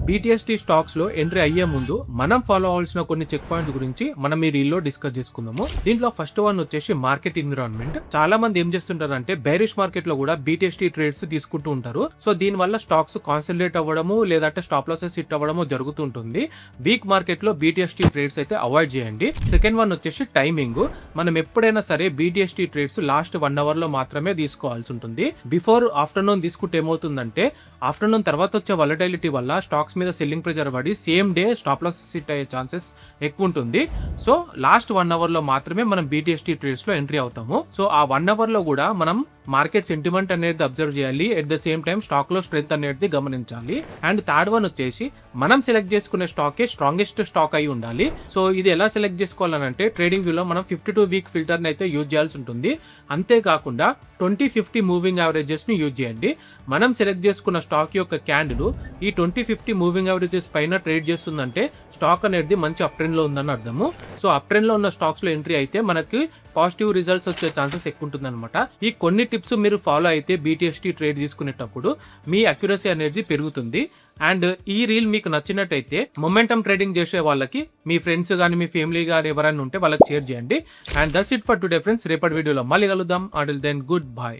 బీటీఎస్టీ stocks లో entry అయ్యే ముందు మనం ఫాలో అవ్వాల్సిన కొన్ని చెక్ పాయింట్స్ గురించి మనం ఈ రీల్ లో డిస్కస్ చేసుకుందాము. దీంట్లో ఫస్ట్ వన్ వచ్చేసి మార్కెట్ ఎన్విరాన్మెంట్. చాలా మంది ఏం చేస్తుంటారంటే బేరిష్ మార్కెట్ లో కూడా బీటీఎస్టీ ట్రేడ్స్ తీసుకుంటూ ఉంటారు. సో దీని వల్ల స్టాక్స్ కాన్సన్ట్రేట్ అవ్వడము లేదంటే స్టాప్ లాసెస్ హిట్ అవ్వడము జరుగుతుంటుంది. వీక్ మార్కెట్ లో బీటీఎస్టీ ట్రేడ్స్ అయితే అవాయిడ్ చేయండి. సెకండ్ వన్ వచ్చేసి టైమింగ్. మనం ఎప్పుడైనా సరే బీటీఎస్టీ ట్రేడ్స్ లాస్ట్ 1 అవర్ లో మాత్రమే తీసుకోవాల్సి ఉంటుంది. బిఫోర్ ఆఫ్టర్నూన్ తీసుకుంటే ఏమవుతుందంటే ఆఫ్టర్నూన్ తర్వాత వచ్చే వాలటిలిటీ వల్ల స్టాక్స్ మీద సెల్లింగ్ ప్రెజర్ పడి same day stop loss hit అయ్యే ఛాన్సెస్ ఎక్కువ ఉంటుంది. సో లాస్ట్ 1 అవర్ లో మాత్రమే మనం బీటీఎస్టీ ట్రేడ్స్ లో ఎంట్రీ అవుతాము. సో ఆ 1 అవర్ లో కూడా మనం మార్కెట్ సెంటిమెంట్ అనేది అబ్జర్వ్ చేయాలి. At the same time stock లో స్ట్రెంత్ అనేది గమనించాలి. అండ్ థర్డ్ వన్ వచ్చేసి మనం సెలెక్ట్ చేసుకునే స్టాకే స్ట్రాంగెస్ట్ స్టాక్ అయి ఉండాలి. సో ఇది ఎలా సెలెక్ట్ చేసుకోవాలంటే ట్రేడింగ్ వ్యూలో మనం 52 వీక్ ఫిల్టర్ అయితే యూజ్ చేయాల్సి ఉంటుంది. అంతేకాకుండా 20-50 మూవింగ్ యావరేజెస్ ని యూజ్ చేయండి. మనం సెలెక్ట్ చేసుకున్న స్టాక్ యొక్క క్యాండిల్ ఈ 20-50 మూవింగ్ యావరేజెస్ పైన ట్రేడ్ చేస్తుందంటే స్టాక్ అనేది మంచి అప్ ట్రెండ్ లో ఉందని అర్థము. సో అప్ ట్రెండ్ లో ఉన్న స్టాక్స్ లో ఎంట్రీ అయితే మనకి పాజిటివ్ రిజల్ట్స్ వచ్చే ఛాన్సెస్ ఎక్కువ ఉంటుంది అనమాట. ఈ కొన్ని టిప్స్ మీరు ఫాలో అయితే బీటీఎస్టీ ట్రేడ్ తీసుకునేటప్పుడు మీ అక్యురసీ అనేది పెరుగుతుంది. అండ్ ఈ రీల్ మీకు నచ్చినట్టయితే మొమెంటం ట్రేడింగ్ చేసే వాళ్ళకి మీ ఫ్రెండ్స్ కానీ మీ ఫ్యామిలీ కానీ ఎవరైనా ఉంటే వాళ్ళకి షేర్ చేయండి. And that's it for today friends. రేపటి వీడియోలో మళ్ళీ కలుద్దాం. Until then good by.